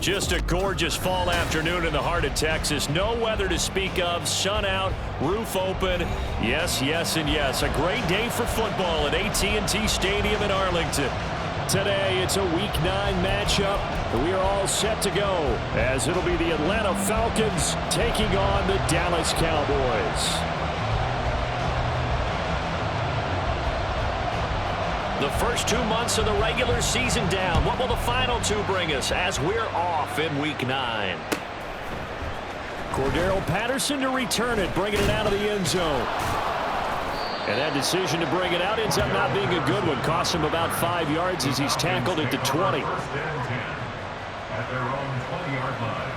Just a gorgeous fall afternoon in the heart of Texas. No weather to speak of. Sun out, roof open. Yes, yes, and yes. A great day for football at AT&T Stadium in Arlington. Today, it's a Week 9 matchup. We are all set to go as it'll be the Atlanta Falcons taking on the Dallas Cowboys. The first 2 months of the regular season down. What will the final 2 bring us as we're off in Week 9? Cordero Patterson to return it, bringing it out of the end zone. And that decision to bring it out ends up not being a good one. Cost him about 5 yards as he's tackled at the 20. At their own 20-yard line.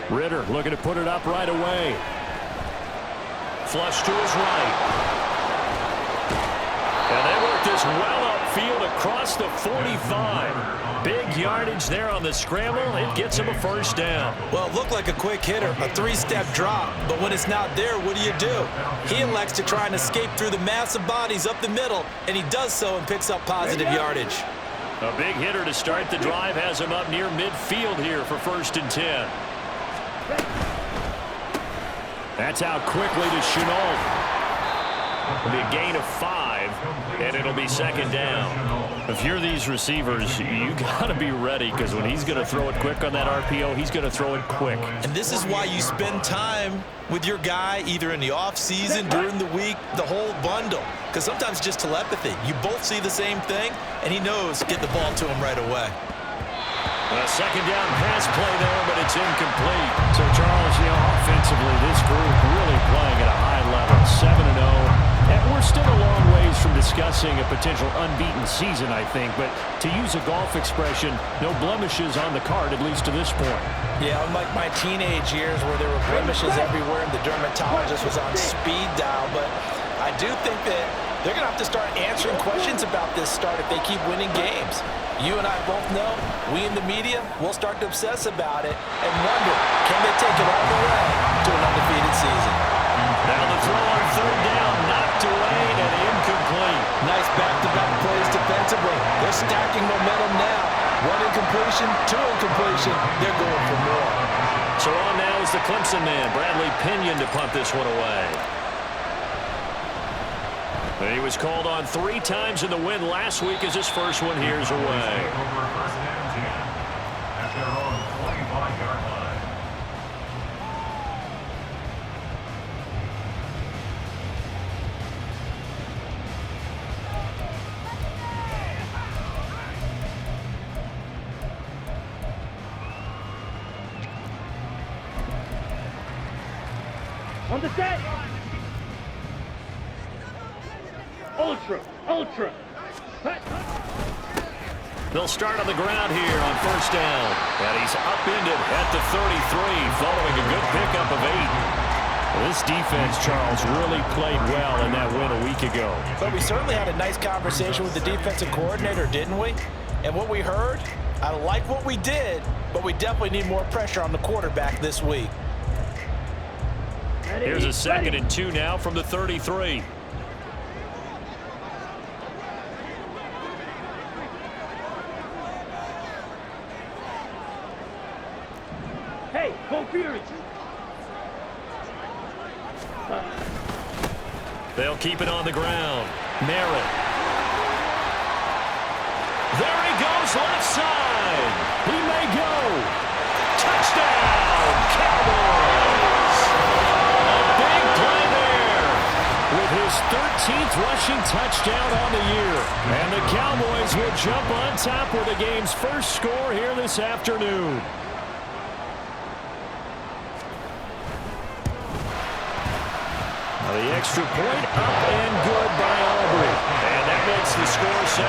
Ritter looking to put it up right away. Flush to his right. And they work this well upfield across the 45. Big yardage there on the scramble. It gets him a first down. Well, it looked like a quick hitter, a 3-step drop. But when it's not there, what do? He elects to try and escape through the massive bodies up the middle, and he does so and picks up positive yardage. A big hitter to start the drive has him up near midfield here for 1st and 10. That's out quickly to Chenault. It'll be a gain of 5, and it'll be 2nd down. If you're these receivers, you got to be ready, because when he's going to throw it quick on that RPO, he's going to throw it quick. And this is why you spend time with your guy either in the offseason, during the week, the whole bundle. Because sometimes just telepathy. You both see the same thing, and he knows get the ball to him right away. A 2nd down pass play there, but it's incomplete. So, Charles, offensively, this group really playing at a high level, 7-0. And we're still a long ways from discussing a potential unbeaten season, I think. But to use a golf expression, no blemishes on the card, at least to this point. Yeah, unlike my teenage years where there were blemishes everywhere and the dermatologist was on speed dial. But I do think that they're going to have to start answering questions about this start if they keep winning games. You and I both know, we in the media will start to obsess about it and wonder, can they take it all the way to an undefeated season? Now the throw on 3rd down, knocked away and incomplete. Nice back-to-back plays defensively. They're stacking momentum now. 1 incompletion, 2 incompletion. They're going for more. So on now is the Clemson man, Bradley Pinion, to punt this one away. He was called on 3 times in the win last week as his first one here's away. Over 1st and 10 at their own 25-yard line. On the set. Ultra. They'll start on the ground here on 1st down. And he's upended at the 33 following a good pickup of 8. Well, this defense, Charles, really played well in that win a week ago. But we certainly had a nice conversation with the defensive coordinator, didn't we? And what we heard, I like what we did, but we definitely need more pressure on the quarterback this week. Here's a 2nd and 2 now from the 33. Hey, go Fury! They'll keep it on the ground. Merritt. There he goes, left side. He may go. Touchdown, Cowboys. A big play there with his 13th rushing touchdown on the year. And the Cowboys will jump on top with the game's first score here this afternoon. The extra point up and good by Aubrey. And that makes the score score 7-0.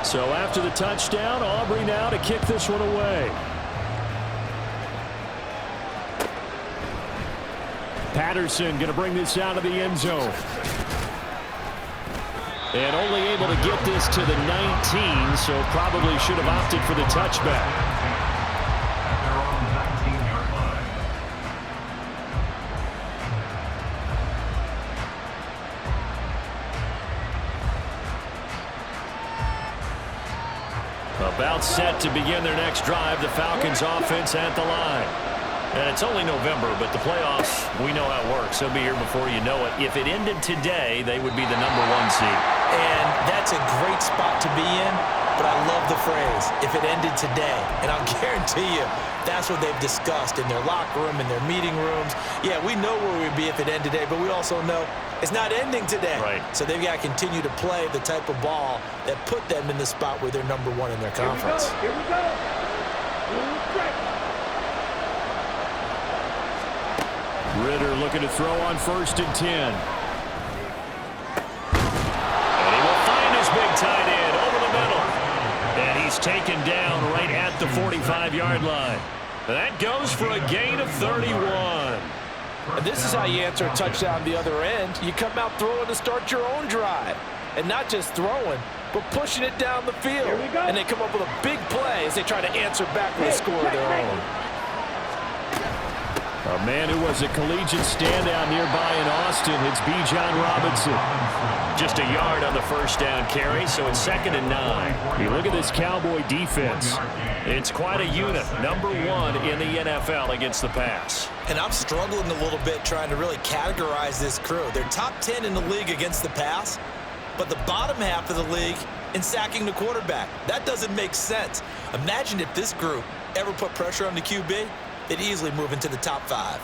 So after the touchdown, Aubrey now to kick this one away. Patterson going to bring this out of the end zone. And only able to get this to the 19, so probably should have opted for the touchback. At their own 19-yard line. About set to begin their next drive. The Falcons offense at the line. And it's only November, but the playoffs, we know how it works. They'll be here before you know it. If it ended today, they would be the #1 seed. And that's a great spot to be in, but I love the phrase, if it ended today. And I'll guarantee you, that's what they've discussed in their locker room, in their meeting rooms. Yeah, we know where we'd be if it ended today, but we also know it's not ending today. Right. So they've got to continue to play the type of ball that put them in the spot where they're #1 in their conference. Here we go. Ritter looking to throw on 1st and 10. And he will find his big tight end over the middle. And he's taken down right at the 45-yard line. That goes for a gain of 31. And this is how you answer a touchdown the other end. You come out throwing to start your own drive. And not just throwing, but pushing it down the field. Here we go. And they come up with a big play as they try to answer back with a score of their own. A man who was a collegiate standout nearby in Austin, it's Bijan Robinson. Just a yard on the first down carry, so it's 2nd and 9. You look at this Cowboy defense. It's quite a unit, #1 in the NFL against the pass. And I'm struggling a little bit trying to really categorize this crew. They're top 10 in the league against the pass, but the bottom half of the league in sacking the quarterback. That doesn't make sense. Imagine if this group ever put pressure on the QB, they'd easily move into the top 5.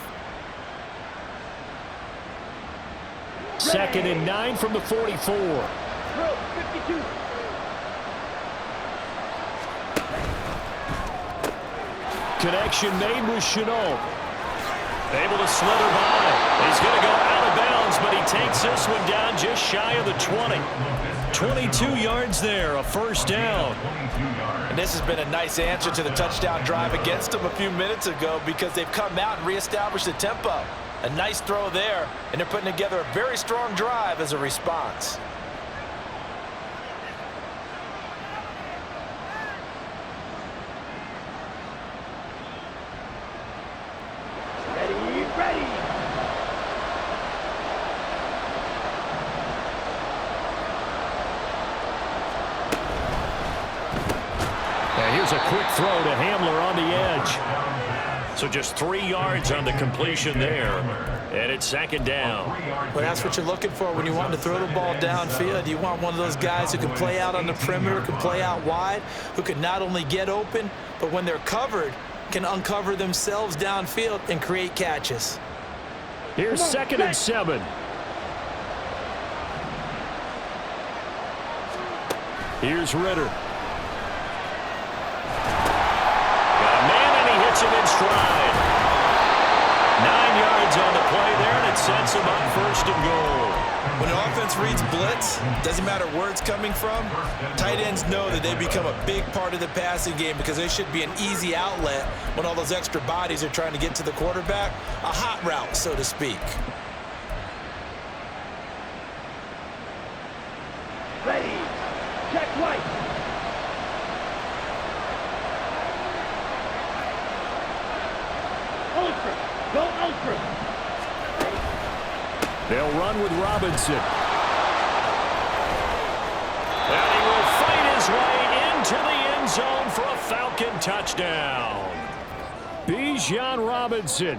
2nd and 9 from the 44. Drill 52. Connection made with Chenault. Able to slither by. He's going to go out of bounds, but he takes this one down just shy of the 20. 22 yards there, a first down. And this has been a nice answer to the touchdown drive against them a few minutes ago because they've come out and reestablished the tempo. A nice throw there, and they're putting together a very strong drive as a response. Ready. And here's a quick throw to Hamler on the edge. So just 3 yards on the completion there. And it's 2nd down. Well, that's what you're looking for when you want to throw the ball downfield. You want one of those guys who can play out on the perimeter, can play out wide, who can not only get open, but when they're covered, can uncover themselves downfield and create catches. Here's 2nd and 7. Here's Ritter. Got a man, and he hits him in stride. 9 yards on the play there, and it sets him up 1st and goal. When an offense reads blitz, doesn't matter where it's coming from, tight ends know that they become a big part of the passing game because they should be an easy outlet when all those extra bodies are trying to get to the quarterback. A hot route, so to speak. Ready. Check right. Ultra. Go ultra. They'll run with Robinson. And he will fight his way into the end zone for a Falcon touchdown. Bijan Robinson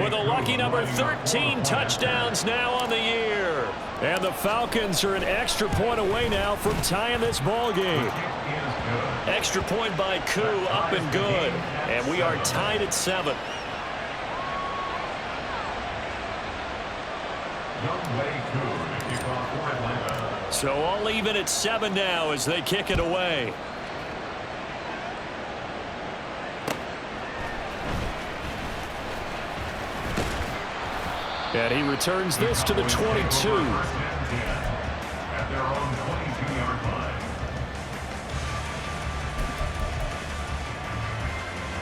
with a lucky number 13 touchdowns now on the year. And the Falcons are an extra point away now from tying this ball game. Extra point by Koo, up and good. And we are tied at 7. So all even at 7 now as they kick it away. And he returns this to the 22. At their own 22-yard line.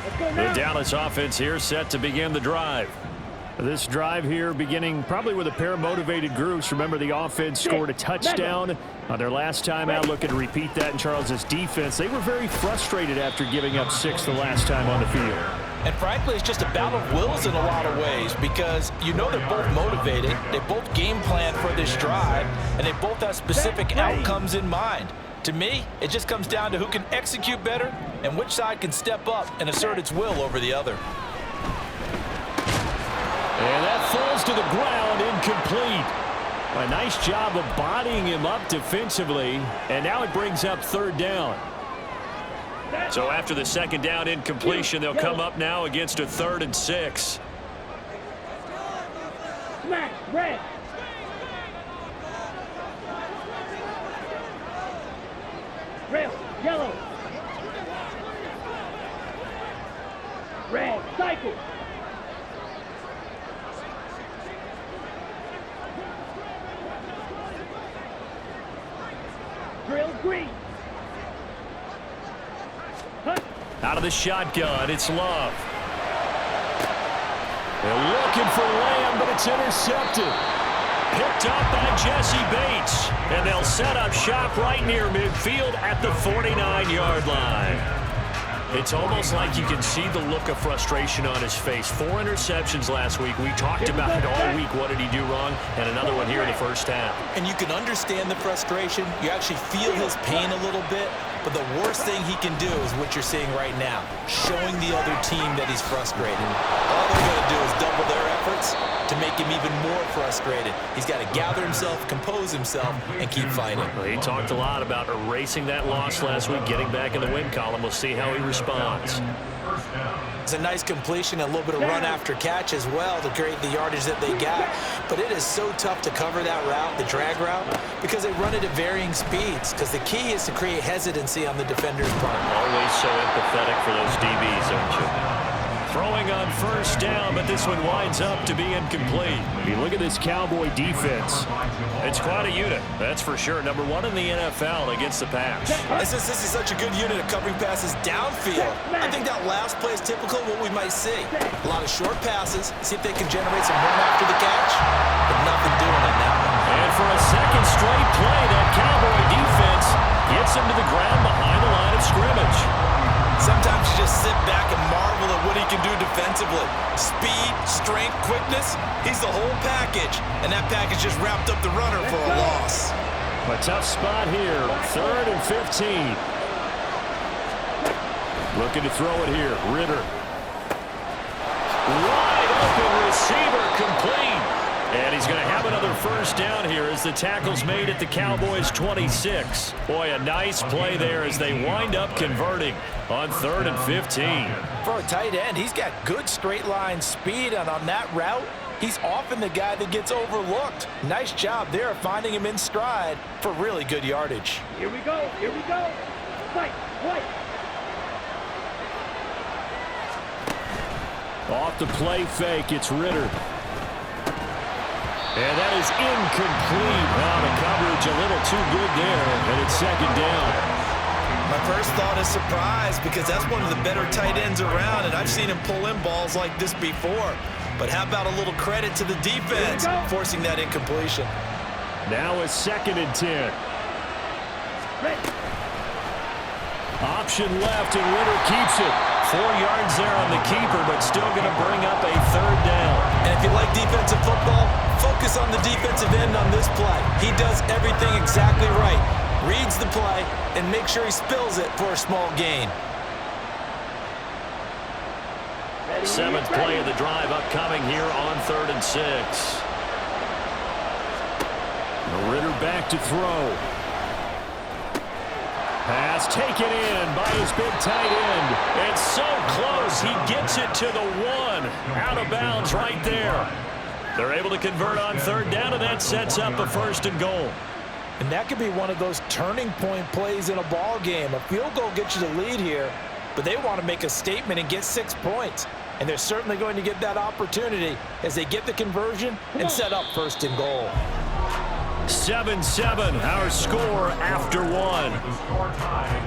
Let's go The now. Dallas offense here set to begin the drive. This drive here beginning probably with a pair of motivated groups. Remember, the offense scored a touchdown on their last time out. Looking to repeat that in Charles's defense. They were very frustrated after giving up 6 the last time on the field. And frankly, it's just a battle of wills in a lot of ways because you know they're both motivated. They both game plan for this drive, and they both have specific outcomes in mind. To me, it just comes down to who can execute better and which side can step up and assert its will over the other. And that falls to the ground, incomplete. A nice job of bodying him up defensively, and now it brings up 3rd down. So after the 2nd down incompletion, they'll come up now against a 3rd and 6. Smash, red. Rail, yellow. Red, cycle. Drill, green. Hunt. Out of the shotgun, it's Love. They're looking for Lamb, but it's intercepted. Picked up by Jesse Bates. And they'll set up shop right near midfield at the 49-yard line. It's almost like you can see the look of frustration on his face. 4 interceptions last week. We talked about it all week. What did he do wrong? And another one here in the first half. And you can understand the frustration. You actually feel his pain a little bit. But the worst thing he can do is what you're seeing right now, showing the other team that he's frustrated. All they're going to do is double their efforts to make him even more frustrated. He's got to gather himself, compose himself, and keep fighting. Well, he talked a lot about erasing that loss last week, getting back in the win column. We'll see how he responds. It's a nice completion, a little bit of run after catch as well to create the yardage that they got. But it is so tough to cover that route, the drag route, because they run it at varying speeds. Because the key is to create hesitancy on the defender's part. Always so empathetic for those DBs, aren't you? Throwing on 1st down, but this one winds up to be incomplete. You look at this Cowboy defense. It's quite a unit, that's for sure. Number 1 in the NFL against the pass. This is such a good unit of covering passes downfield. I think that last play is typical of what we might see. A lot of short passes, see if they can generate some run after the catch, but nothing doing it now. And for a 2nd straight play, that Cowboy defense gets him to the ground behind the line of scrimmage. Sometimes you just sit back and marvel at what he can do defensively. Speed, strength, quickness, he's the whole package. And that package just wrapped up the runner for a loss. A tough spot here, 3rd and 15. Looking to throw it here, Ritter. Wide open receiver, complete. And he's going to have another 1st down here as the tackle's made at the Cowboys' 26. Boy, a nice play there as they wind up converting on 3rd and 15. For a tight end, he's got good straight line speed, and on that route, he's often the guy that gets overlooked. Nice job there finding him in stride for really good yardage. Here we go, here we go. Fight, white. Off the play fake, it's Ritter. And that is incomplete. Wow, the coverage a little too good there, and it's 2nd down. My first thought is surprise because that's one of the better tight ends around, and I've seen him pull in balls like this before. But how about a little credit to the defense forcing that incompletion? Now it's 2nd and 10. Option left, and Ritter keeps it. 4 yards there on the keeper, but still going to bring up a 3rd down. And if you like defensive football, focus on the defensive end on this play. He does everything exactly right. Reads the play and makes sure he spills it for a small gain. 7th play of the drive upcoming here on 3rd and 6. Ritter back to throw. Pass taken in by his big tight end. It's so close, he gets it to the 1. Out of bounds right there. They're able to convert on 3rd down, and that sets up a 1st and goal. And that could be one of those turning point plays in a ball game. A field goal gets you the lead here, but they want to make a statement and get 6 points. And they're certainly going to get that opportunity as they get the conversion and set up 1st and goal. 7-7, our score after one. The score tied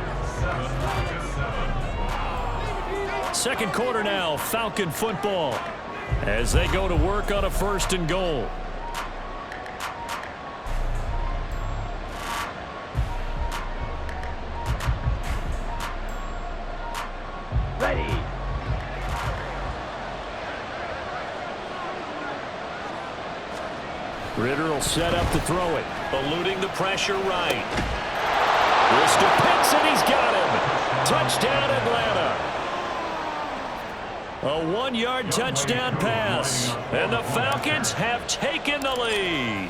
7-7. Second quarter now, Falcon football, as they go to work on a 1st and goal. Ready. Ritter will set up to throw it, eluding the pressure right. Lister picks it, he's got him. Touchdown, Atlanta. A 1-yard touchdown pass, and the Falcons have taken the lead.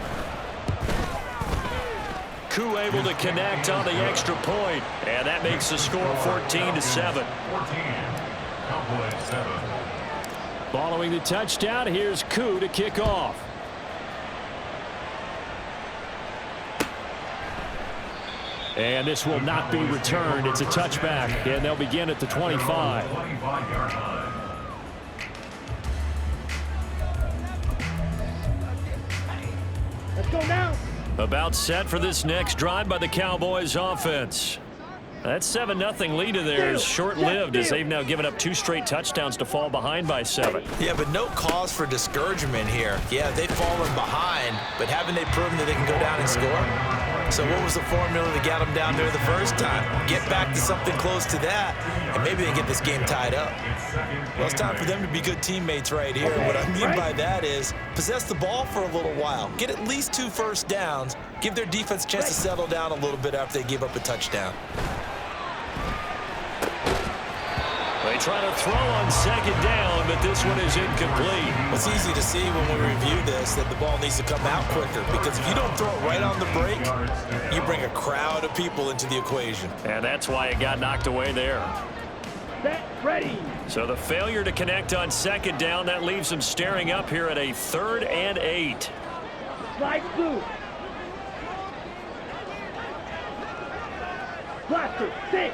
Koo able to connect on the extra point, and that makes the score 14-7. 14. Cowboys 7. Following the touchdown, here's Koo to kick off. And this will not be returned. It's a touchback, and they'll begin at the 25. 25-yard line. Let's go now. About set for this next drive by the Cowboys offense. That 7-0 lead of theirs short-lived as they've now given up 2 straight touchdowns to fall behind by 7. Yeah, but no cause for discouragement here. Yeah, they've fallen behind, but haven't they proven that they can go down and score? So what was the formula to get them down there the first time? Get back to something close to that, and maybe they can get this game tied up. Well, it's time for them to be good teammates right here. What I mean by that is possess the ball for a little while. Get at least 2 first downs. Give their defense a chance to settle down a little bit after they give up a touchdown. They try to throw on 2nd down, but this one is incomplete. It's easy to see when we review this that the ball needs to come out quicker, because if you don't throw it right on the break, you bring a crowd of people into the equation. And that's why it got knocked away there. Set. Ready. So the failure to connect on 2nd down, that leaves them staring up here at a 3rd and 8. Slide through. Blaster. 6.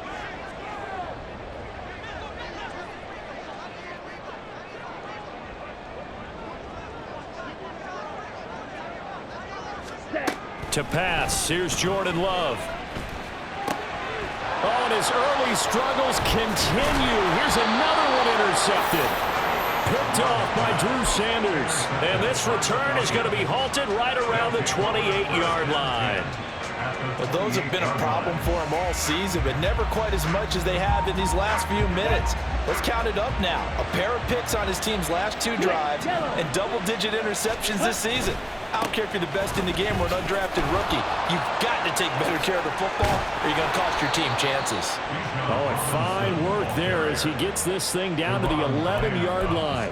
To pass, here's Jordan Love. Oh, and his early struggles continue. Here's another one intercepted. Picked off by Drew Sanders. And this return is going to be halted right around the 28-yard line. Well, those have been a problem for him all season, but never quite as much as they have in these last few minutes. Let's count it up now. A pair of picks on his team's last 2 drives and double-digit interceptions this season. I don't care if you're the best in the game or an undrafted rookie. You've got to take better care of the football or you're going to cost your team chances. Oh, and fine work there as he gets this thing down to the 11-yard line.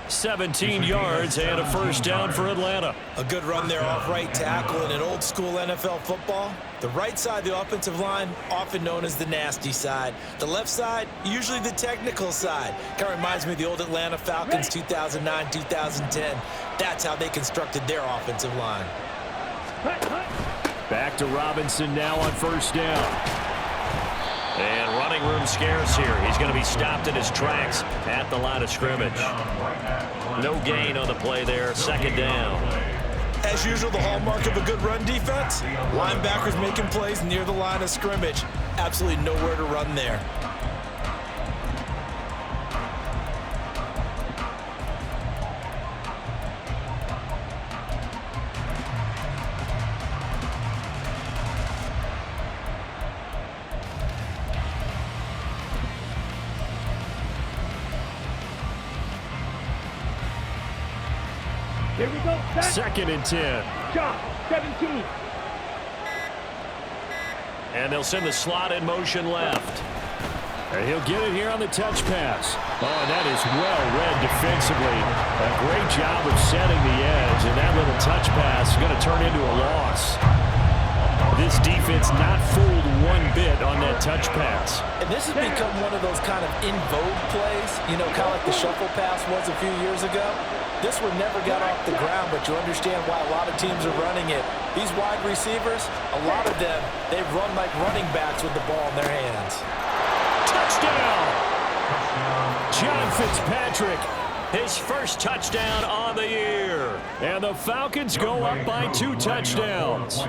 17 yards and a 1st down for Atlanta. A good run there off right tackle in an old-school NFL football. The right side of the offensive line, often known as the nasty side. The left side, usually the technical side. Kind of reminds me of the old Atlanta Falcons 2009-2010. That's how they constructed their offensive line. Back to Robinson now on 1st down. And running room scarce here. He's going to be stopped in his tracks at the line of scrimmage. No gain on the play there. 2nd down. As usual, the hallmark of a good run defense, linebackers making plays near the line of scrimmage. Absolutely nowhere to run there. Here we go. Set. 2nd and 10. Shot. 17. And they'll send the slot in motion left. And he'll get it here on the touch pass. Oh, and that is well read defensively. A great job of setting the edge, and that little touch pass is going to turn into a loss. This defense not fooled one bit on that touch pass. And this has become one of those kind of in vogue plays, you know, kind of like the shuffle pass was a few years ago. This one never got off the ground, but you understand why a lot of teams are running it. These wide receivers, a lot of them, they run like running backs with the ball in their hands. Touchdown! Touchdown. John Fitzpatrick, his first touchdown on the year. And the Falcons go up by 2 touchdowns.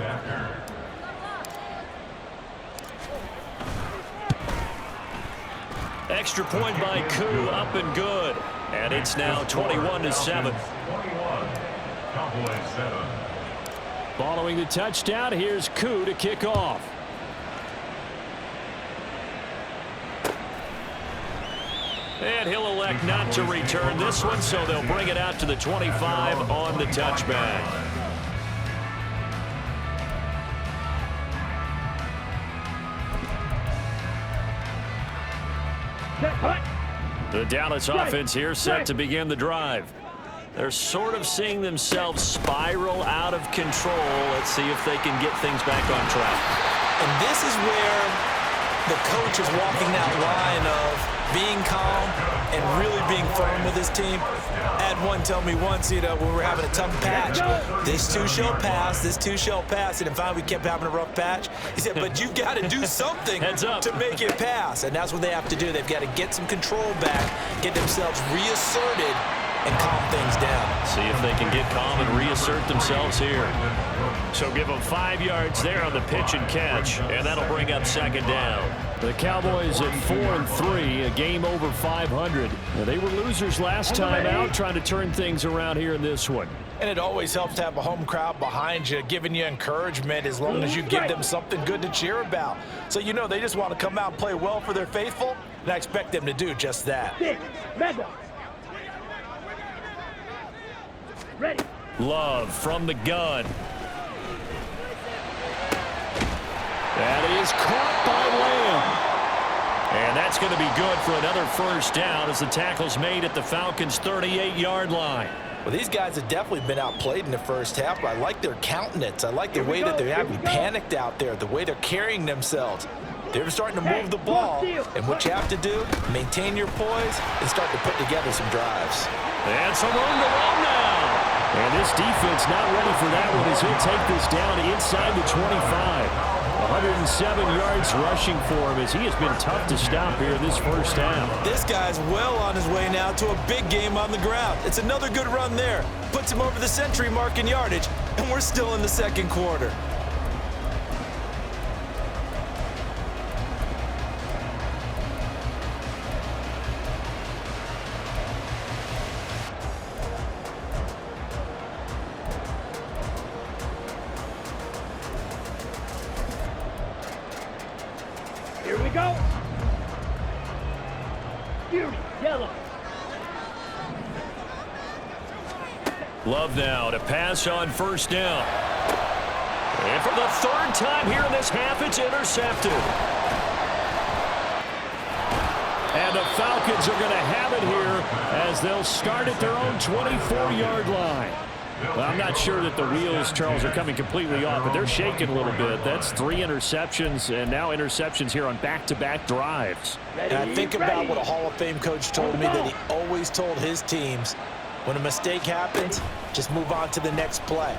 Extra point by Koo, up and good. And it's now 21-7. Cowboys 7. Following the touchdown, here's Koo to kick off. And he'll elect not to return this one, so they'll bring it out to the 25 on the touchback. The Dallas offense here set to begin the drive. They're sort of seeing themselves spiral out of control. Let's see if they can get things back on track. And this is where the coach is walking that line of being calm and really being firm with his team. I had one tell me once, when we were having a tough patch, this too shall pass, this too shall pass. And finally we kept having a rough patch. He said, but you've got to do something to make it pass. And that's what they have to do. They've got to get some control back, get themselves reasserted, and calm things down. See if they can get calm and reassert themselves here. So give them 5 yards there on the pitch and catch, and that'll bring up second down. The Cowboys at 4-3, a game over 500. Now, they were losers last time out, trying to turn things around here in this one. And it always helps to have a home crowd behind you, giving you encouragement as long as you give them something good to cheer about. So they just want to come out and play well for their faithful, and I expect them to do just that. Ready. Love from the gun. That is caught by Lamb. And that's going to be good for another first down as the tackle's made at the Falcons' 38-yard line. Well, these guys have definitely been outplayed in the first half, but I like their countenance. I like the way that they're having panicked out there, the way they're carrying themselves. They're starting to move the ball, and what you have to do, maintain your poise and start to put together some drives. And some room to run now. And this defense not ready for that one as he'll take this down inside the 25. 107 yards rushing for him as he has been tough to stop here in this first half. This guy's well on his way now to a big game on the ground. It's another good run there. Puts him over the century mark in yardage, and we're still in the second quarter. Here we go. Fury, yellow. Love now to pass on first down. And for the third time here in this half, it's intercepted. And the Falcons are going to have it here as they'll start at their own 24-yard line. Well, I'm not sure that the wheels, Charles, are coming completely off, but they're shaking a little bit. That's 3 interceptions, and now interceptions here on back-to-back drives. And I think about what a Hall of Fame coach told me that he always told his teams, when a mistake happens, just move on to the next play.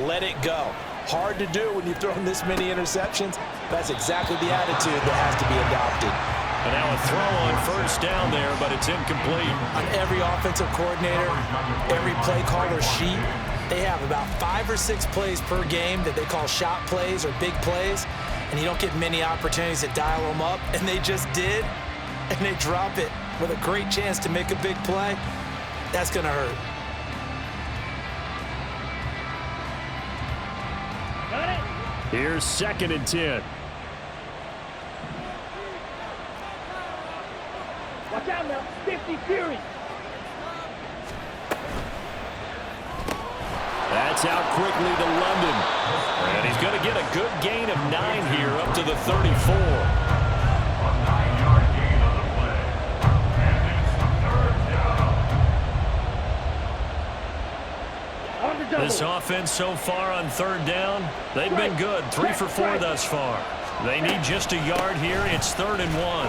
Let it go. Hard to do when you've thrown this many interceptions. That's exactly the attitude that has to be adopted. And now a throw on first down there, but it's incomplete. On every offensive coordinator, every play caller sheet, they have about 5 or 6 plays per game that they call shot plays or big plays, and you don't get many opportunities to dial them up, and they just did, and they drop it with a great chance to make a big play. That's going to hurt. Got it. Here's 2nd and 10. Watch out now. 50 Fury. That's out quickly to London. And he's going to get a good gain of 9 here up to the 34. A 9-yard gain on the play. And it's 3rd down. On the double. This offense so far on 3rd down, they've been good. 3 for 4 thus far. They need just a yard here. It's 3rd and 1.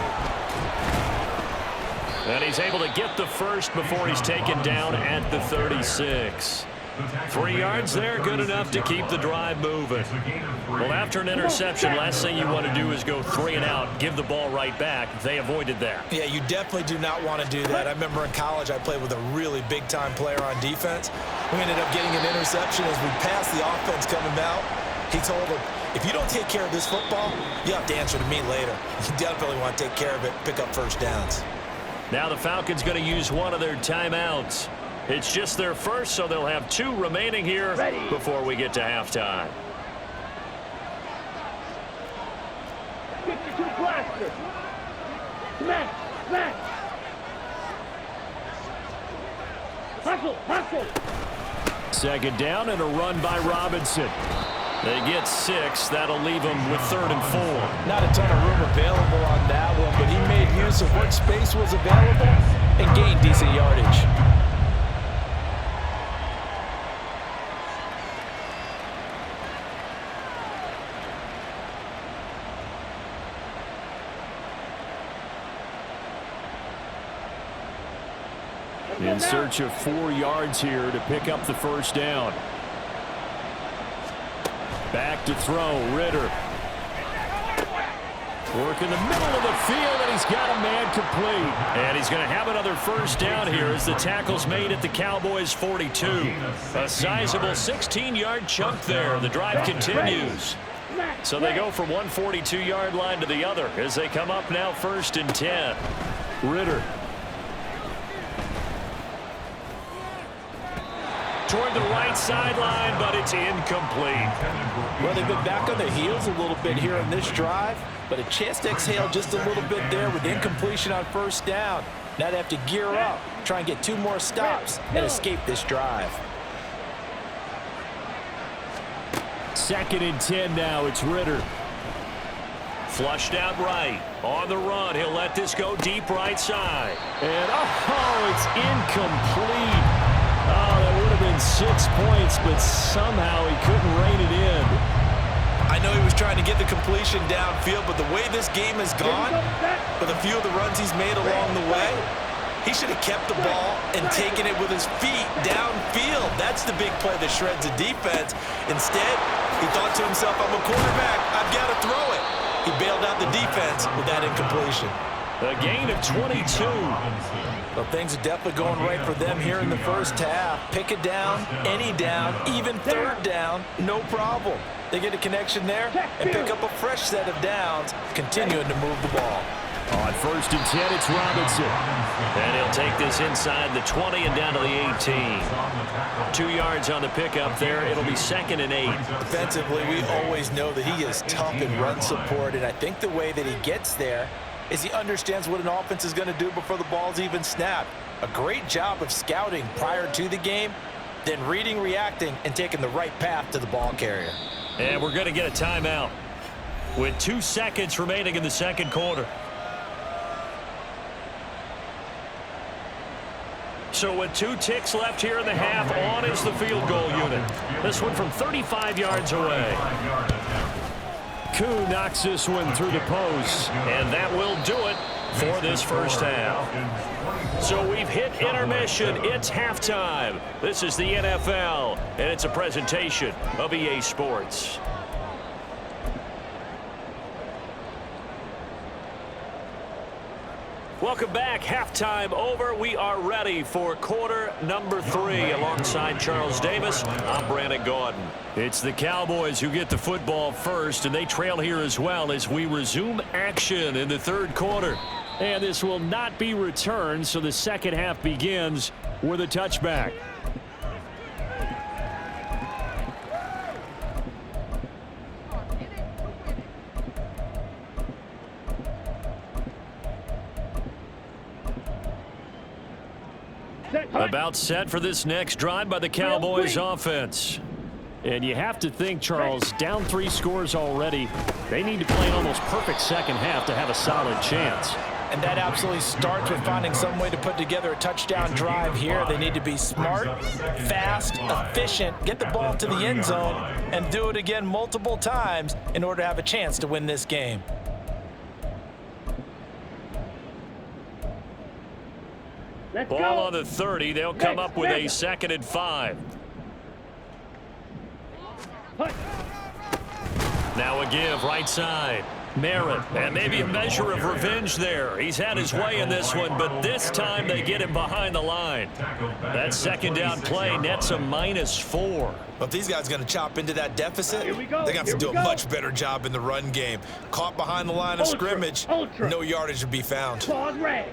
And he's able to get the first before he's taken down at the 36. 3 yards there, good enough to keep the drive moving. Well, after an interception, last thing you want to do is go 3 and out, give the ball right back. They avoided that. Yeah, you definitely do not want to do that. I remember in college I played with a really big-time player on defense. We ended up getting an interception as we passed the offense coming out. He told him, if you don't take care of this football, you have to answer to me later. You definitely want to take care of it, pick up first downs. Now the Falcons going to use one of their timeouts. It's just their first, so they'll have 2 remaining here before we get to halftime. 52 blaster. Smash, smash. Hustle, hustle. Second down and a run by Robinson. They get 6. That'll leave them with 3rd and 4. Not a ton of room available on that one, but he made use of what space was available and gained decent yardage. In search of 4 yards here to pick up the first down. Back to throw, Ritter. Work in the middle of the field, and he's got a man complete. And he's going to have another first down here as the tackle's made at the Cowboys' 42. A sizable 16-yard chunk there. The drive continues. So they go from one 42-yard line to the other as they come up now 1st and 10. Ritter. Toward the right sideline, but it's incomplete. Well, they've been back on their heels a little bit here in this drive, but a chance to exhale just a little bit there with incompletion on first down. Now they have to gear up, try and get 2 more stops, and escape this drive. 2nd and 10 now. It's Ritter. Flushed out right. On the run. He'll let this go deep right side. And, oh, it's incomplete. Oh, that would have been 6 points, but somehow he couldn't rein it in. I know he was trying to get the completion downfield, but the way this game has gone, with a few of the runs he's made along the way, he should have kept the ball and taken it with his feet downfield. That's the big play that shreds the defense. Instead, he thought to himself, I'm a quarterback, I've got to throw it. He bailed out the defense with that incompletion. A gain of 22. Well, things are definitely going right for them here in the first half. Pick it down, any down, even 3rd down, no problem. They get a connection there and pick up a fresh set of downs, continuing to move the ball. On 1st and 10, it's Robinson. And he'll take this inside the 20 and down to the 18. 2 yards on the pickup there. It'll be 2nd and 8. Defensively, we always know that he is tough in run support, and I think the way that he gets there is he understands what an offense is going to do before the ball's even snapped. A great job of scouting prior to the game, then reading, reacting, and taking the right path to the ball carrier. And we're going to get a timeout with 2 seconds remaining in the 2nd quarter. So with 2 ticks left here in the half, on is the field goal unit. This one from 35 yards away. Koo knocks this one through the post, and that will do it for this first half. So we've hit intermission. It's halftime. This is the NFL, and it's a presentation of EA Sports. Welcome back. Halftime over. We are ready for quarter number 3. Alongside Charles Davis, I'm Brandon Gordon. It's the Cowboys who get the football first, and they trail here as well as we resume action in the 3rd quarter. And this will not be returned, so the second half begins with a touchback. About set for this next drive by the Cowboys offense. And you have to think, Charles, down 3 scores already. They need to play an almost perfect second half to have a solid chance. And that absolutely starts with finding some way to put together a touchdown drive here. They need to be smart, fast, efficient, get the ball to the end zone, and do it again multiple times in order to have a chance to win this game. Ball on the 30. They'll come up with a 2nd and 5. Now a give right side. Merritt, and maybe a measure of revenge there. He's had his way in this one, but this time they get him behind the line. That second down play nets a -4. But if these guys are going to chop into that deficit, they're going to have to do a much better job in the run game. Caught behind the line of scrimmage, no yardage to be found. Pause red.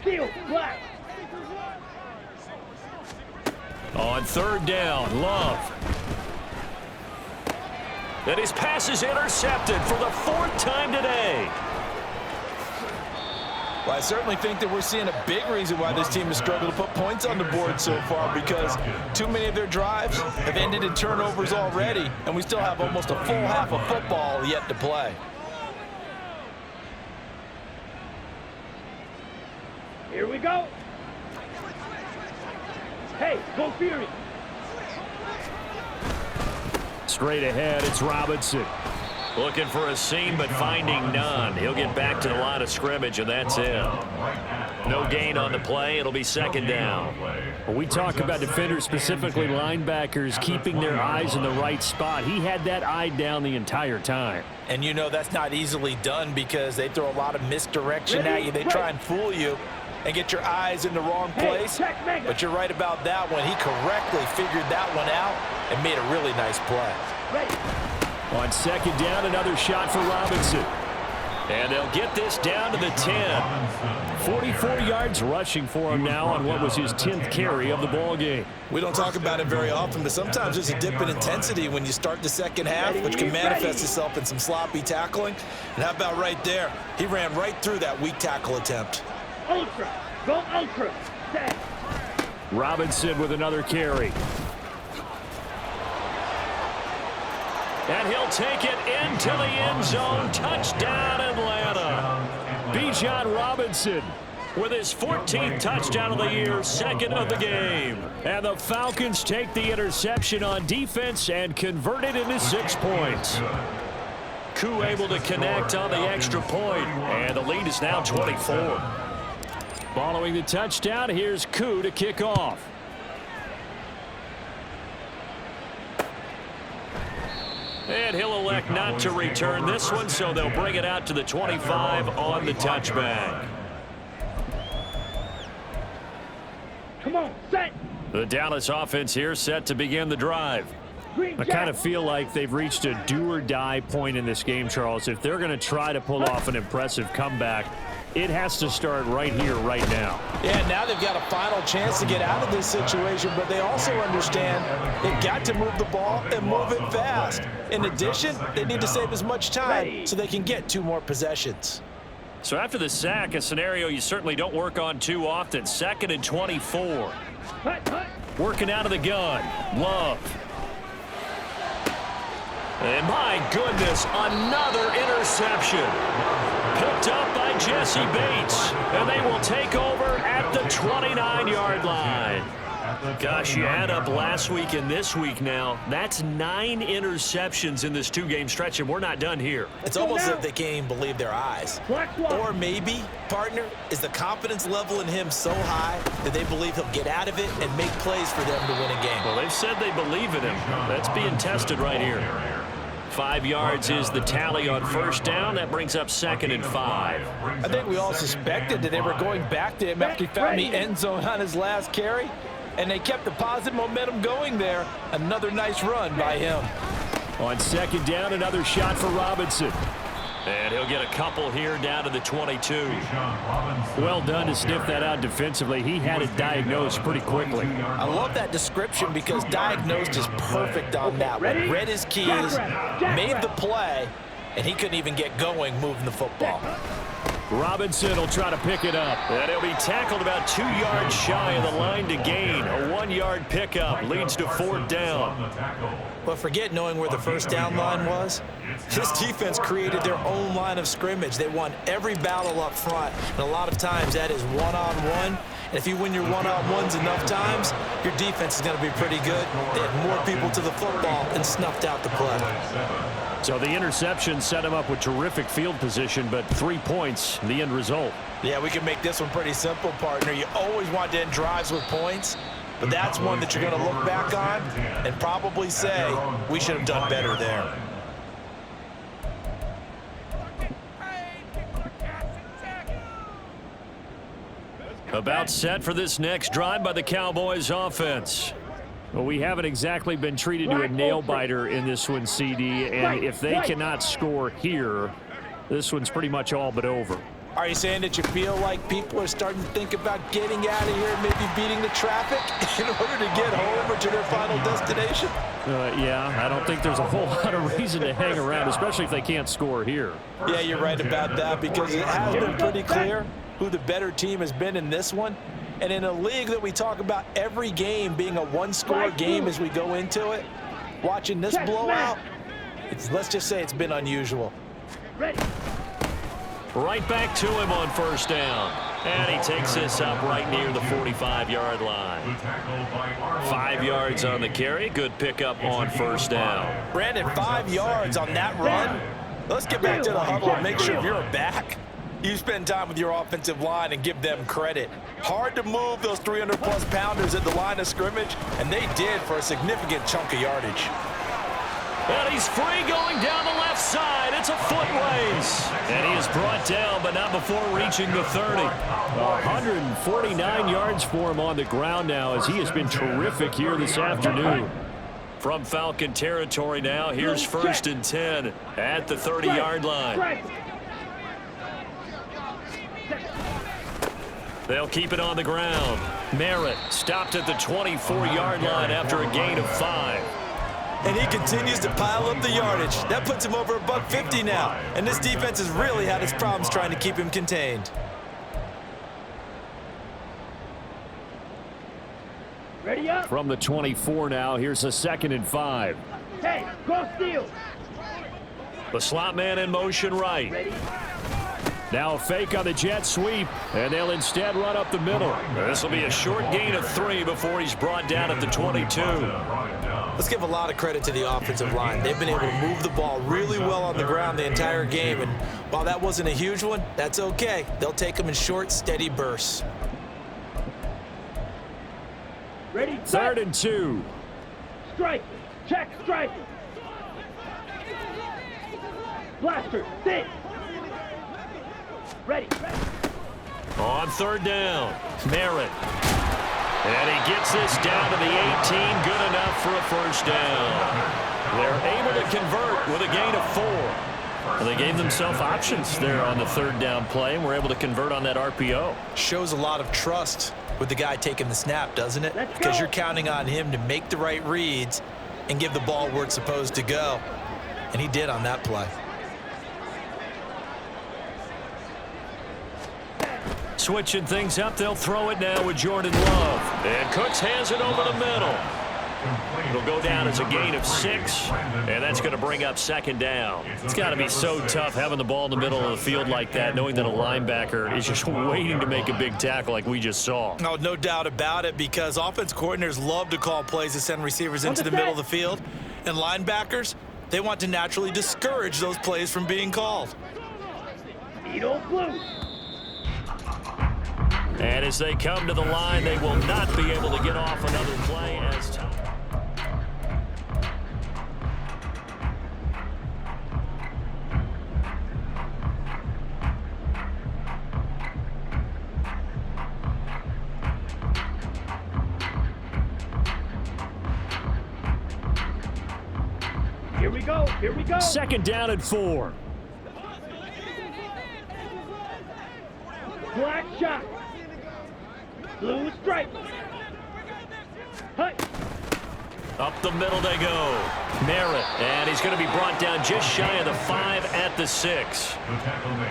Field, black. On third down, Love. And his pass is intercepted for the 4th time today. Well, I certainly think that we're seeing a big reason why this team has struggled to put points on the board so far, because too many of their drives have ended in turnovers already, and we still have almost a full half of football yet to play. Here we go. Hey, go Fury. Straight ahead, it's Robinson. Looking for a seam, but finding none. He'll get back to the line of scrimmage, and that's it. No gain on the play. It'll be second down. Well, we talk about defenders, specifically linebackers, keeping their eyes in the right spot. He had that eye down the entire time. And you know that's not easily done because they throw a lot of misdirection at you. They try and fool you and get your eyes in the wrong place. But you're right about that one. He correctly figured that one out and made a really nice play. On second down, another shot for Robinson. And they'll get this down to the 10. 44 yards rushing for him now on what was his 10th carry of the ball game. We don't talk about it very often, but sometimes there's a dip in intensity when you start the second half, which can manifest itself in some sloppy tackling. And how about right there? He ran right through that weak tackle attempt. Ultra. Go ultra. Set. Robinson with another carry. And he'll take it into the end zone. Touchdown, Atlanta. Bijan Robinson with his 14th touchdown of the year, second of the game. And the Falcons take the interception on defense and convert it into 6 points. Koo able to connect on the extra point, and the lead is now 24. Following the touchdown, here's Koo to kick off. And he'll elect not to return this one, so they'll bring it out to the 25 on the touchback. Come on, set. The Dallas offense here set to begin the drive. I kind of feel like they've reached a do-or-die point in this game, Charles. If they're going to try to pull off an impressive comeback, it has to start right here, right now. Yeah, now they've got a final chance to get out of this situation, but they also understand they've got to move the ball and move it fast. In addition, they need to save as much time so they can get 2 more possessions. So after the sack, a scenario you certainly don't work on too often. 2nd and 24. Working out of the gun. Love. And my goodness, another interception. Picked up by Jesse Bates. And they will take over at the 29-yard line. Gosh, you add up last week and this week now. That's 9 interceptions in this 2-game stretch, and we're not done here. It's almost as if they can't even believe their eyes. Or maybe, partner, is the confidence level in him so high that they believe he'll get out of it and make plays for them to win a game. Well, they've said they believe in him. That's being tested right here. 5 yards is the tally on first down. That brings up 2nd and 5. I think we all suspected that they were going back to him after he found the end zone on his last carry, and they kept the positive momentum going there. Another nice run by him. On 2nd down, another shot for Robinson. And he'll get a couple here down to the 22. Well done to sniff that out defensively. He had it diagnosed pretty quickly. I love that description because diagnosed is perfect on that one. Read his keys, made the play, and he couldn't even get going moving the football. Robinson will try to pick it up. And he'll be tackled about 2 yards shy of the line to gain. A 1-yard pickup leads to 4th down. But forget knowing where the first down line was. This defense created their own line of scrimmage. They won every battle up front, and a lot of times that is one-on-one. And if you win your one-on-ones enough times, your defense is going to be pretty good. They had more people to the football and snuffed out the play. So the interception set him up with terrific field position, but 3 points, the end result. Yeah, we can make this one pretty simple, partner. You always want to end drives with points, but that's one that you're going to look back on and probably say, we should have done better there. About set for this next drive by the Cowboys offense. Well, we haven't exactly been treated to a nail-biter in this one, CD, and if they cannot score here, this one's pretty much all but over. Are you saying that you feel like people are starting to think about getting out of here and maybe beating the traffic in order to get home or to their final destination? Yeah, I don't think there's a whole lot of reason to hang around, especially if they can't score here. Yeah, you're right about that, because it has been pretty clear who the better team has been in this one. And in a league that we talk about every game being a one-score game as we go into it, watching this blowout, let's just say it's been unusual. Ready. Right back to him on first down. And he takes this up right near the 45-yard line. 5 yards on the carry. Good pickup on first down. Brandon, 5 yards on that run. Let's get back to the huddle and make sure if you're a back, you spend time with your offensive line and give them credit. Hard to move those 300-plus pounders at the line of scrimmage, and they did for a significant chunk of yardage. And he's free going down the left side. It's a foot race. And he is brought down, but not before reaching the 30. 149 yards for him on the ground now, as he has been terrific here this afternoon. From Falcon territory now, here's 1st and 10 at the 30-yard line. They'll keep it on the ground. Merritt stopped at the 24-yard line after a gain of 5. And he continues to pile up the yardage. That puts him over $150 now. And this defense has really had its problems trying to keep him contained. Ready up. From the 24 now, here's a 2nd and 5. Hey, go steal. The slot man in motion right. Ready. Now a fake on the jet sweep, and they'll instead run up the middle. This will be a short gain of 3 before he's brought down at the 22. Let's give a lot of credit to the offensive line. They've been able to move the ball really well on the ground the entire game, and while that wasn't a huge one, that's okay. They'll take them in short, steady bursts. Ready. 3rd and 2. Strike. Check strike. Blaster. Sit. Ready. On 3rd down, Merritt. And he gets this down to the 18, good enough for a first down. They're able to convert with a gain of 4. Well, they gave themselves options there on the 3rd down play, and were able to convert on that RPO. Shows a lot of trust with the guy taking the snap, doesn't it? Because you're counting on him to make the right reads and give the ball where it's supposed to go. And he did on that play. Switching things up, they'll throw it now with Jordan Love. And Cooks has it over the middle. It'll go down as a gain of 6, and that's going to bring up 2nd down. It's got to be so tough having the ball in the middle of the field like that, knowing that a linebacker is just waiting to make a big tackle like we just saw. Oh, no doubt about it, because offense coordinators love to call plays to send receivers into the middle of the field, and linebackers, they want to naturally discourage those plays from being called. Needle blue. And as they come to the line, they will not be able to get off another play as time. Here we go. Here we go. 2nd down and 4. Black shot. Blue stripe. Hey. Up the middle they go. Merritt, and he's going to be brought down just shy of the 5 at the 6.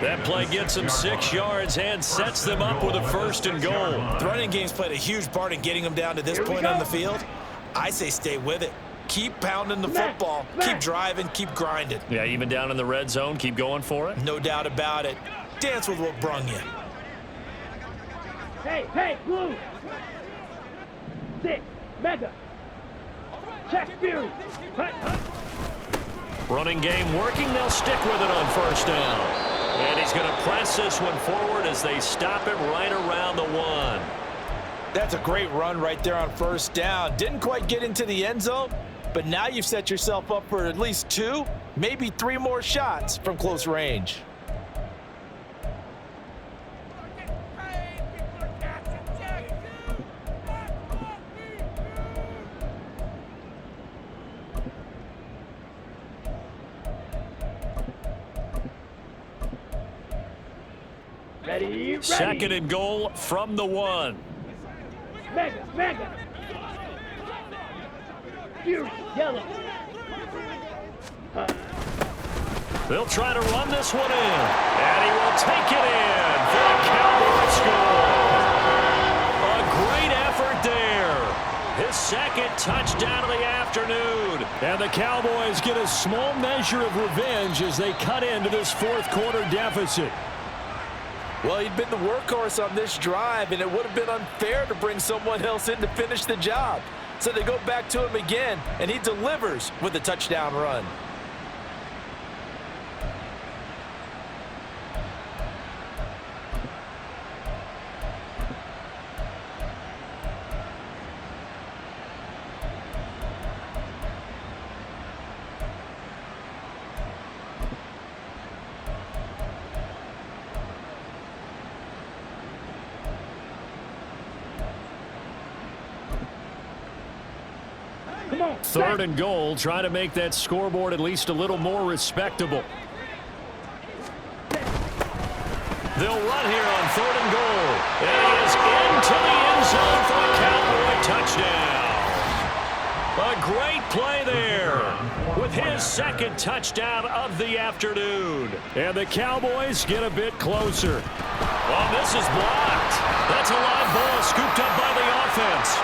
That play gets him 6 yards and sets them up with a 1st and goal. The running game's played a huge part in getting them down to this point on the field. I say stay with it. Keep pounding the football. Keep driving. Keep grinding. Yeah, even down in the red zone, keep going for it. No doubt about it. Dance with what brung you. Hey, hey, blue. 6. Mega. Check Fury. Hut, hut. Running game working. They'll stick with it on first down. And he's going to press this one forward as they stop it right around the 1. That's a great run right there on first down. Didn't quite get into the end zone, but now you've set yourself up for at least 2, maybe 3 more shots from close range. Ready. Second and goal from the 1. Mega. Fury, yellow. They'll try to run this one in. And he will take it in for the Cowboys score. A great effort there. His second touchdown of the afternoon. And the Cowboys get a small measure of revenge as they cut into this fourth quarter deficit. Well, he'd been the workhorse on this drive, and it would have been unfair to bring someone else in to finish the job. So they go back to him again, and he delivers with a touchdown run. Come on. Third and goal, try to make that scoreboard at least a little more respectable. They'll run here on third and goal. And he is into the end zone for a Cowboy touchdown. A great play there with his second touchdown of the afternoon. And the Cowboys get a bit closer. Oh, this is blocked. That's a live ball scooped up by the offense.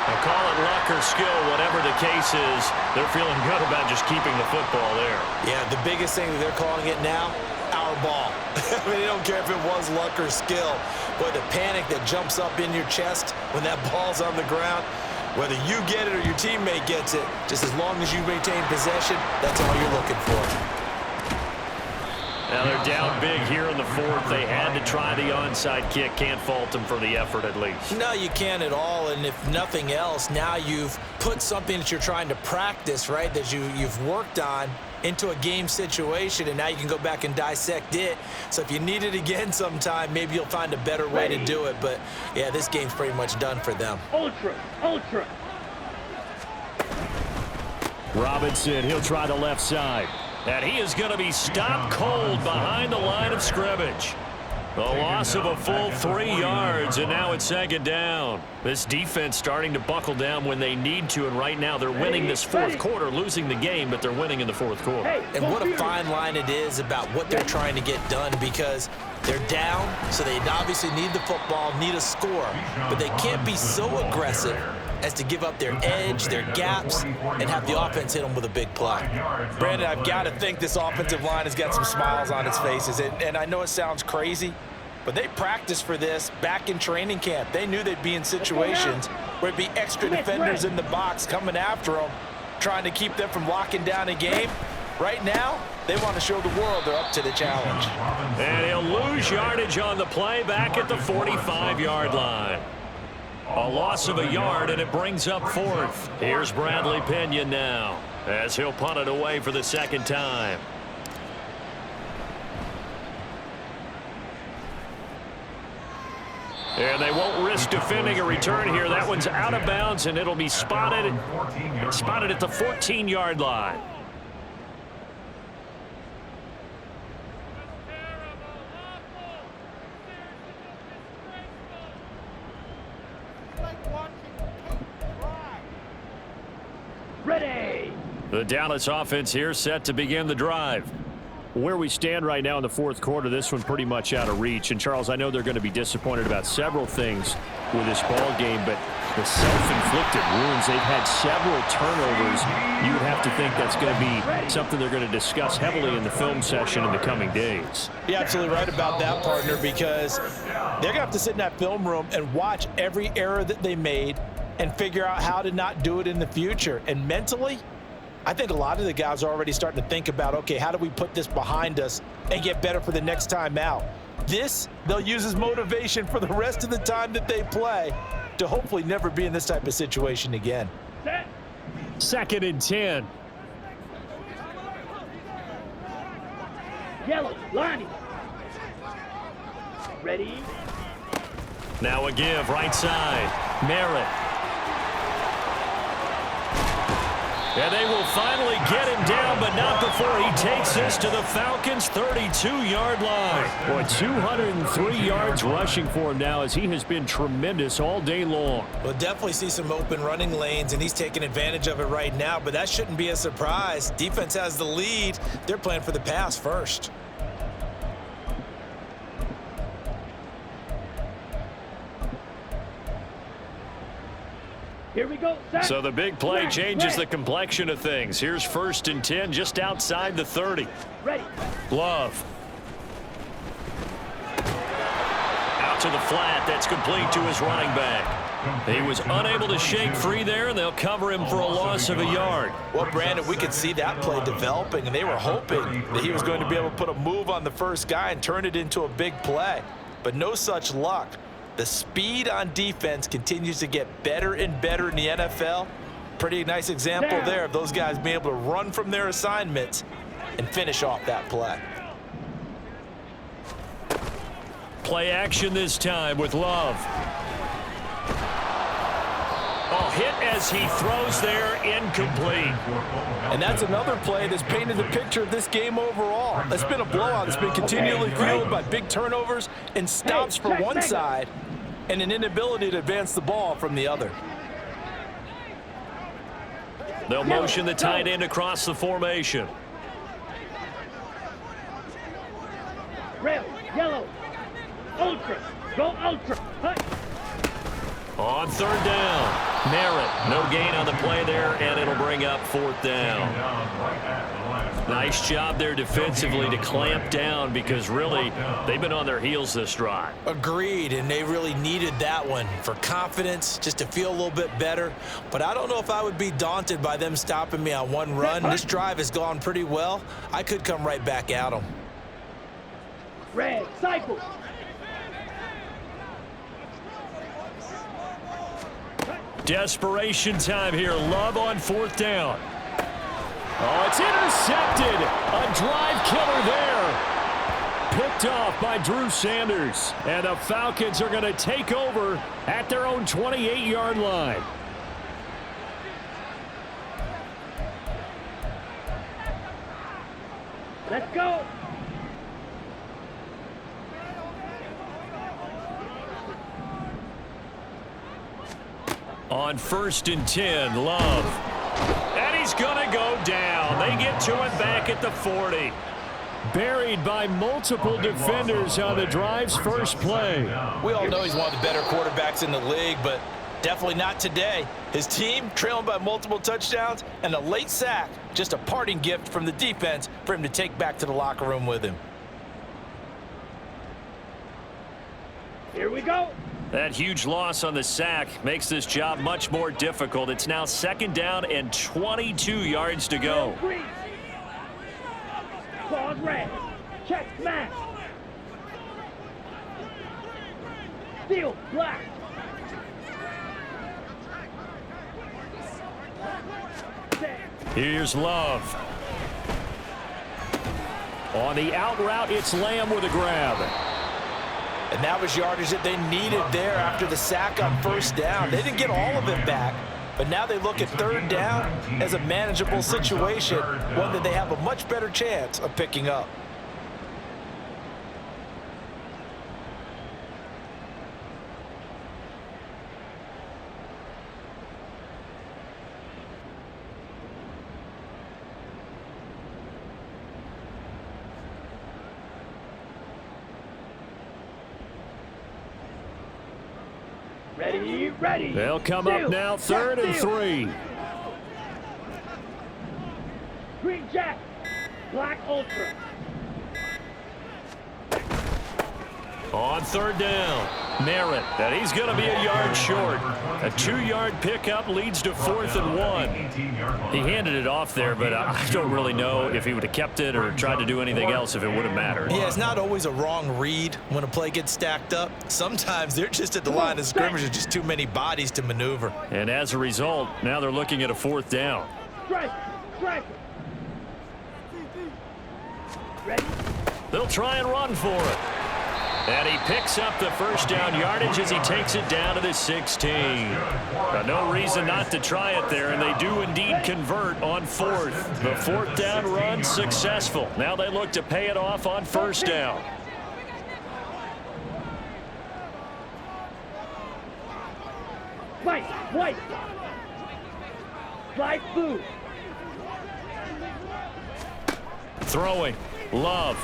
They call it luck or skill, whatever the case is. They're feeling good about just keeping the football there. Yeah, the biggest thing that they're calling it now, our ball. I mean, they don't care if it was luck or skill. Boy, the panic that jumps up in your chest when that ball's on the ground, whether you get it or your teammate gets it, just as long as you maintain possession, that's all you're looking for. Now they're down big here in the fourth. They had to try the onside kick. Can't fault them for the effort at least. No, you can't at all. And if nothing else, now you've put something that you're trying to practice, right, that you've worked on into a game situation, and now you can go back and dissect it. So if you need it again sometime, maybe you'll find a better way to do it. But, yeah, this game's pretty much done for them. Ultra. Robinson, he'll try the left side. And he is going to be stopped cold behind the line of scrimmage. A loss of a full 3 yards, and now it's second down. This defense starting to buckle down when they need to, and right now they're winning this fourth quarter, losing the game, but they're winning in the fourth quarter. And what a fine line it is about what they're trying to get done, because they're down, so they obviously need the football, need a score, but they can't be so aggressive as to give up their edge, their gaps, and have the offense hit them with a big play. Brandon, I've got to think this offensive line has got some smiles on its faces, and I know it sounds crazy, but they practiced for this back in training camp. They knew they'd be in situations where it'd be extra defenders in the box coming after them, trying to keep them from locking down a game. Right now, they want to show the world they're up to the challenge. And he'll lose yardage on the play back at the 45-yard line. A loss of a yard, and it brings up fourth. Here's Bradley Pena now as he'll punt it away for the second time. And they won't risk defending a return here. That one's out of bounds, and it'll be spotted at the 14-yard line. Ready. The Dallas offense here set to begin the drive. Where we stand right now in the fourth quarter, this one pretty much out of reach. And, Charles, I know they're going to be disappointed about several things with this ball game, but the self-inflicted wounds, they've had several turnovers. You would have to think that's going to be something they're going to discuss heavily in the film session in the coming days. You're absolutely right about that, partner, because they're going to have to sit in that film room and watch every error that they made and figure out how to not do it in the future. And mentally, I think a lot of the guys are already starting to think about, okay, how do we put this behind us and get better for the next time out? This, they'll use as motivation for the rest of the time that they play to hopefully never be in this type of situation again. Set. 2nd and 10. Yellow. Lonnie. Ready. Now a give, right side. Merritt. And they will finally get him down, but not before he takes this to the Falcons' 32-yard line. Boy, 203 yards rushing for him now as he has been tremendous all day long. We'll definitely see some open running lanes, and he's taking advantage of it right now, but that shouldn't be a surprise. Defense has the lead. They're playing for the pass first. Here we go. Set. So the big play Red, changes red. the complexion of things. Here's 1st and 10 just outside the 30. Ready. Love. Out to the flat. That's complete to his running back. He was unable to shake free there, and they'll cover him for a loss of a yard. Well, Brandon, we could see that play developing, and they were hoping that he was going to be able to put a move on the first guy and turn it into a big play. But no such luck. The speed on defense continues to get better and better in the NFL. Pretty nice example there of those guys being able to run from their assignments and finish off that play. Play action this time with Love. Oh, hit as he throws there, incomplete. And that's another play that's painted the picture of this game overall. It's been a blowout. It's been continually fueled by big turnovers and stops for one side and an inability to advance the ball from the other. They'll motion the tight end across the formation. Red. Yellow. Ultra. Go ultra. Hut. On 3rd down. Merritt, no gain on the play there, and it'll bring up 4th down. Nice job there defensively to clamp down because really they've been on their heels this drive. Agreed, and they really needed that one for confidence, just to feel a little bit better. But I don't know if I would be daunted by them stopping me on one run. This drive has gone pretty well. I could come right back at them. Red. Cycle. Desperation time here. Love on 4th down. Oh, it's intercepted. A drive killer there. Picked off by Drew Sanders. And the Falcons are going to take over at their own 28-yard line. Let's go. On 1st and 10, Love. And he's going to go down. They get to him back at the 40. Buried by multiple defenders on the drive's first play. We all know he's one of the better quarterbacks in the league, but definitely not today. His team trailing by multiple touchdowns and a late sack. Just a parting gift from the defense for him to take back to the locker room with him. Here we go. That huge loss on the sack makes this job much more difficult. It's now 2nd down and 22 yards to go. Green. Claws red. Check smash. Steel black. Here's Love. On the out route, it's Lamb with a grab. And that was yardage that they needed there after the sack on 1st down. They didn't get all of it back, but now they look at 3rd down as a manageable situation, one that they have a much better chance of picking up. Ready, ready. They'll come up now, 3rd and 3. Green Jack. Black Ultra. On 3rd down. Merritt, and he's going to be a yard short. A 2-yard pickup leads to 4th and 1. He handed it off there, but I don't really know if he would have kept it or tried to do anything else if it would have mattered. Yeah, it's not always a wrong read when a play gets stacked up. Sometimes they're just at the line of scrimmage with just too many bodies to maneuver. And as a result, now they're looking at a 4th down. Strike. Strike. Ready. They'll try and run for it. And he picks up the first down yardage as he takes it down to the 16. Now, no reason not to try it there, and they do indeed convert on 4th. The 4th down run successful. Now they look to pay it off on 1st down. White. Slide through. Throwing. Love.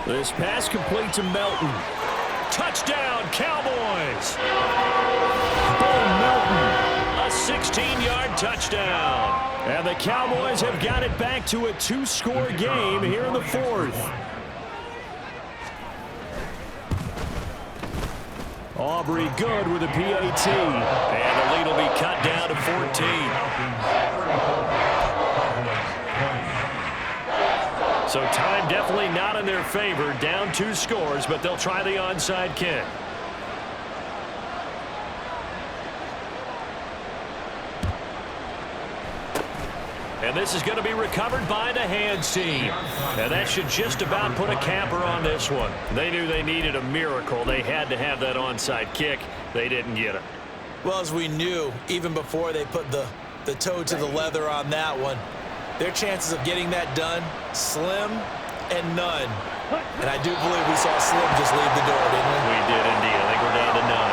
This pass complete to Melton. Touchdown, Cowboys! Bo Melton, a 16-yard touchdown. And the Cowboys have got it back to a 2-score game here in the 4th. Aubrey good with a PAT. And the lead will be cut down to 14. So time definitely not in their favor. Down 2 scores, but they'll try the onside kick. And this is going to be recovered by the hands team. And that should just about put a capper on this one. They knew they needed a miracle. They had to have that onside kick. They didn't get it. Well, as we knew, even before they put the toe to the leather on that one, their chances of getting that done, slim and none. And I do believe we saw Slim just leave the door, didn't we? We did indeed. I think we're down to none.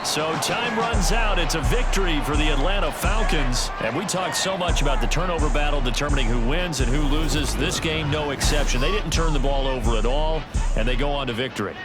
So time runs out. It's a victory for the Atlanta Falcons. And we talked so much about the turnover battle determining who wins and who loses. This game, no exception. They didn't turn the ball over at all, and they go on to victory.